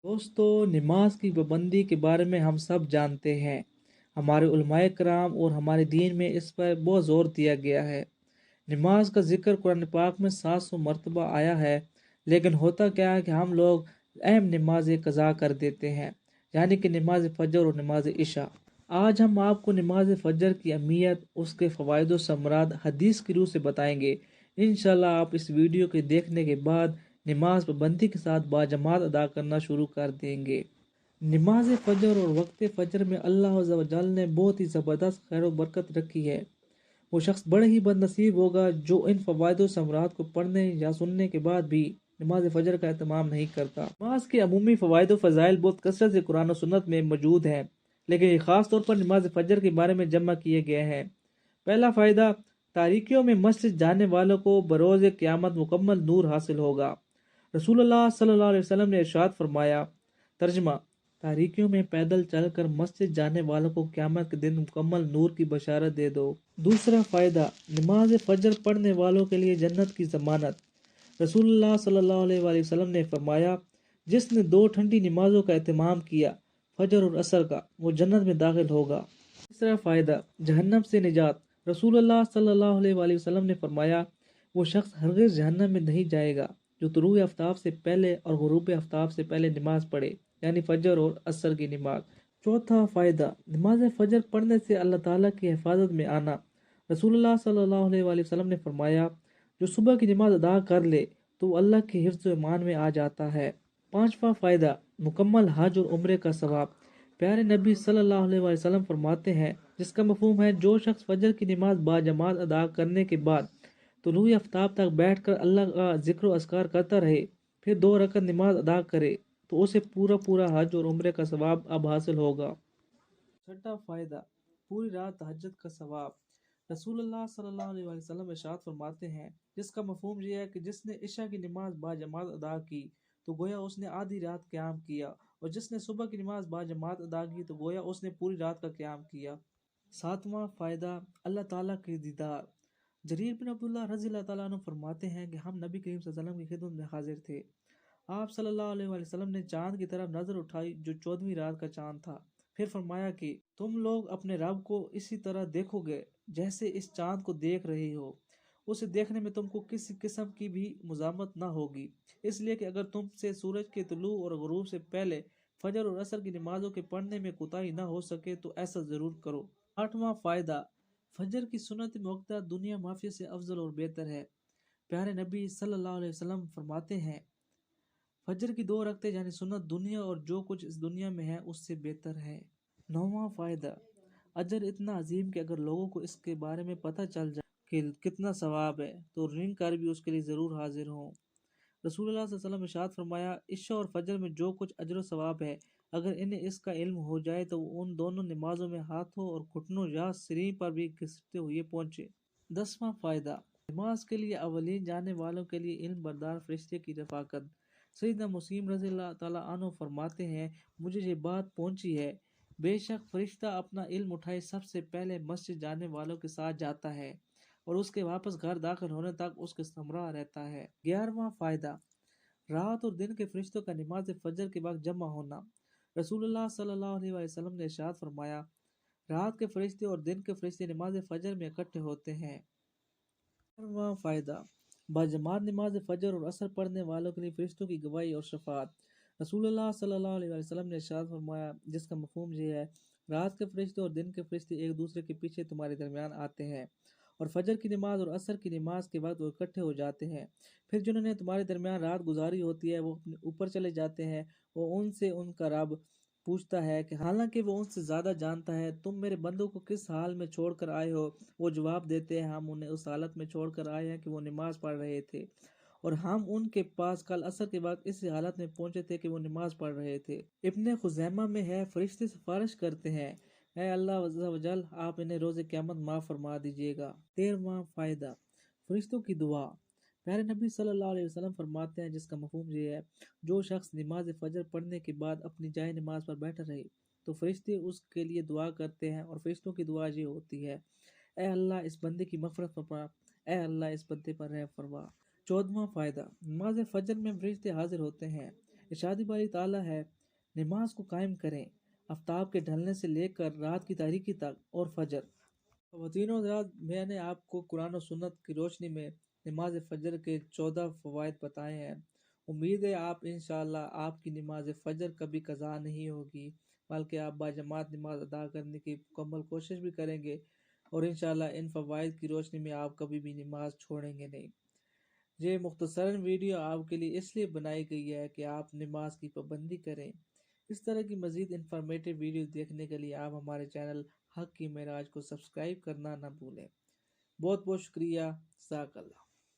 दोस्तों, नमाज की पाबंदी के बारे में हम सब जानते हैं। हमारे उलमाए कराम और हमारे दीन में इस पर बहुत ज़ोर दिया गया है। नमाज का जिक्र कुरान पाक में 700 मरतबा आया है। लेकिन होता क्या है कि हम लोग अहम नमाज कज़ा कर देते हैं, यानी कि नमाज फ़जर और नमाज इशा। आज हम आपको नमाज फ़जर की अहमियत, उसके फ़वाइद व समरात हदीस की रूह से बताएंगे। इंशाल्लाह आप इस वीडियो के देखने के बाद नमाज पाबंदी के साथ बाजमात अदा करना शुरू कर देंगे। नमाज फ़जर और वक्त फ़जर में अल्लाह अज़्ज़ा व जल ने बहुत ही ज़बरदस्त खैर व बरकत रखी है। वो शख्स बड़े ही बदनसीब होगा जो इन फ़वाइद व समरात को पढ़ने या सुनने के बाद भी नमाज फ़जर का एहतमाम नहीं करता। नमाज के अमूमी फ़वाइद व फ़ज़ाइल बहुत कसरत से कुरान और सुन्नत में मौजूद हैं, लेकिन ये ख़ास तौर पर नमाज फ़जर के बारे में जमा किए गए हैं। पहला फ़ायदा, तारीकियों में मस्जिद जाने वालों को बरोज़ क़यामत मुकम्मल नूर हासिल होगा। रसूलुल्लाह सल्लल्लाहु अलैहि वसल्लम ने इरशाद फरमाया, तर्जमा, तारीकियों में पैदल चलकर मस्जिद जाने वालों को क़यामत के दिन मुकम्मल नूर की बशारत दे दो। दूसरा फ़ायदा, नमाज फ़जर पढ़ने वालों के लिए जन्नत की ज़मानत। रसूलुल्लाह सल्लल्लाहु अलैहि वसल्लम ने फरमाया, जिसने दो ठंडी नमाजों का एहतमाम किया, फजर और असर का, वो जन्नत में दाखिल होगा। तीसरा फ़ायदा, जहन्नम से निजात। रसूलुल्लाह सल्लल्लाहु अलैहि वसल्लम ने फरमाया, वो शख्स हरगिज़ जहन्नम में नहीं जाएगा जो तुलूए आफ्ताब से पहले और गुरूब आफ्ताब से पहले नमाज पढ़े, यानी फजर और असर की नमाज। चौथा फ़ायदा, नमाज फ़जर पढ़ने से अल्लाह ताला की हिफाजत में आना। रसूलुल्लाह सल्लल्लाहु अलैहि वसल्लम ने फरमाया, जो सुबह की नमाज अदा कर ले तो वो अल्लाह के हिफ्ज़ व ईमान में आ जाता है। पांचवा फ़ायदा, मुकम्मल हज और उम्रे का सवाब। प्यारे नबी सल्लल्लाहु अलैहि वसल्लम फरमाते हैं, जिसका मफहूम है जो शख्स फजर की नमाज बाजमात अदा करने के बाद तुलूए आफ्ताब तक बैठकर अल्लाह का जिक्र व अस्कार करता रहे, फिर 2 रकत नमाज अदा करे, तो उसे पूरा पूरा हज और उम्रे का सवाब अब हासिल होगा। छठा फ़ायदा, पूरी रात तहज्जुद का सवाब। रसूलुल्लाह सल्लल्लाहु अलैहि वसल्लम इरशाद फरमाते हैं, जिसका मफहूम यह है कि जिसने इशा की नमाज बाजमात अदा की तो गोया उसने आधी रात क़याम किया, और जिसने सुबह की नमाज बाजमात अदा की तो गोया उसने पूरी रात का क़याम किया। सातवां फ़ायदा, अल्लाह ताला के दीदार। जरीर बिन अब्दुल्लाह रज़ी अल्लाह ताला अन्हु फरमाते हैं कि हम नबी करीम सल्लल्लाहु अलैहि वसल्लम की खिदमत में हाजिर थे। आप सल्लल्लाहु अलैहि वसल्लम ने चांद की तरफ नज़र उठाई जो 14वीं रात का चांद था। फिर फरमाया कि तुम लोग अपने रब को इसी तरह देखोगे जैसे इस चांद को देख रहे हो। उसे देखने में तुमको किसी किस्म की भी मुज़ामत ना होगी, इसलिए कि अगर तुमसे सूरज के तुलू और गुरूब से पहले फजर और असर की नमाजों के पढ़ने में कोताही ना हो सके तो ऐसा ज़रूर करो। आठवां फ़ायदा, फजर की सुन्नत मुअक्कदा दुनिया माफिया से अफजल और बेहतर है। प्यारे नबी सल्लल्लाहु अलैहि वसल्लम फरमाते हैं, फजर की 2 रकतें यानी सुन्नत दुनिया और जो कुछ इस दुनिया में है उससे बेहतर है। नौवां फ़ायदा, अजर इतना अजीम कि अगर लोगों को इसके बारे में पता चल जाए कि कितना सवाब है तो रिंग कर भी उसके लिए ज़रूर हाजिर हों। रसूलुल्लाह सल्लल्लाहु अलैहि वसल्लम इरशाद फरमाया, इशा और फजर में जो कुछ अजर व सवाब है, अगर इन्हें इसका इल्म हो जाए तो उन दोनों नमाजों में हाथों और घुटनों या सिरी पर भी घिसते हुए पहुंचे। 10वां फ़ायदा, नमाज के लिए अवलीन जाने वालों के लिए इल्म बरदार फरिश्ते की रफ़ाकत। सैयदना मुस्लिम रज़ी अल्लाह ताला अन्हु फरमाते हैं, मुझे ये बात पहुंची है, बेशक फरिश्ता अपना इल्म उठाए सबसे पहले मस्जिद जाने वालों के साथ जाता है और उसके वापस घर दाखिल होने तक उसके समरा रहता है। 11वां फ़ायदा, रात और दिन के फरिश्तों का नमाज फजर के वक्त जमा होना। रसूलुल्लाह सल्लल्लाहु अलैहि वसल्लम ने इरशाद फरमाया, रात के फरिश्ते और दिन के फरिश्ते नमाज फजर में इकट्ठे होते हैं। 12वां फ़ायदा, बाजमात नमाज फजर और असर पढ़ने वालों के लिए फरिश्तों की गवाही और शफात। रसूलुल्लाह सल्लल्लाहु अलैहि वसल्लम ने इरशाद फरमाया, जिसका मफहूम ये है, रात के फरिश्ते और दिन के फरिश्ते एक दूसरे के पीछे तुम्हारे दरमियान आते हैं और फजर की नमाज और असर की नमाज के वक्त वो इकट्ठे हो जाते हैं। फिर जिन्होंने तुम्हारे दरमियान रात गुजारी होती है वो अपने ऊपर चले जाते हैं। वो उनसे उनका रब पूछता है कि हालांकि वो उनसे ज़्यादा जानता है, तुम मेरे बंदों को किस हाल में छोड़ कर आए हो। वो जवाब देते हैं, हम उन्हें उस हालत में छोड़ कर आए हैं कि वो नमाज पढ़ रहे थे, और हम उनके पास कल असर के वक्त इस हालत में पहुंचे थे कि वो नमाज पढ़ रहे थे। इब्ने खुज़ैमा में है, फरिश्ते सिफारिश करते हैं, ऐ अल्लाह अज़्ज़ा वजल, आप इन्हें रोज़े क़यामत माफ़ फरमा दीजिएगा। 13वां फ़ायदा, फरिश्तों की दुआ। प्यारे नबी सल्लल्लाहु अलैहि वसल्लम फरमाते हैं, जिसका मफहूम ये है, जो शख्स नमाज फजर पढ़ने के बाद अपनी जाए नमाज पर बैठा रहे तो फरिश्ते उसके लिए दुआ करते हैं, और फरिश्तों की दुआ ये होती है, ऐ अल्लाह इस बंदे की मग़फ़िरत फरमा, ऐ अल्लाह इस बंदे पर रहम फरमा। 14वां फ़ायदा, नमाज फजर में फरिश्ते हाजिर होते हैं। ارشاد باری تعالیٰ ہے، نماز کو قائم کریں آفتاب کے ڈھلنے سے لے کر رات کی تاریکی تک اور فجر۔ خواتین و حضرات، میں نے آپ کو قرآن و سنت کی روشنی میں نماز فجر کے 14 فوائد بتائے ہیں۔ امید ہے انشاءاللہ آپ کی نماز فجر کبھی قضا نہیں ہوگی، بلکہ آپ باجماعت نماز ادا کرنے کی مکمل کوشش بھی کریں گے، اور انشاءاللہ ان فوائد کی روشنی میں آپ کبھی بھی نماز چھوڑیں گے نہیں۔ یہ مختصراً ویڈیو آپ کے لیے اس لیے بنائی گئی ہے کہ آپ نماز کی پابندی کریں۔ اس طرح کی مزید انفارمیٹیو ویڈیو دیکھنے کے لیے آپ ہمارے چینل حق کی معراج کو سبسکرائب کرنا نہ بھولیں۔ بہت بہت شکریہ، جزاک اللہ۔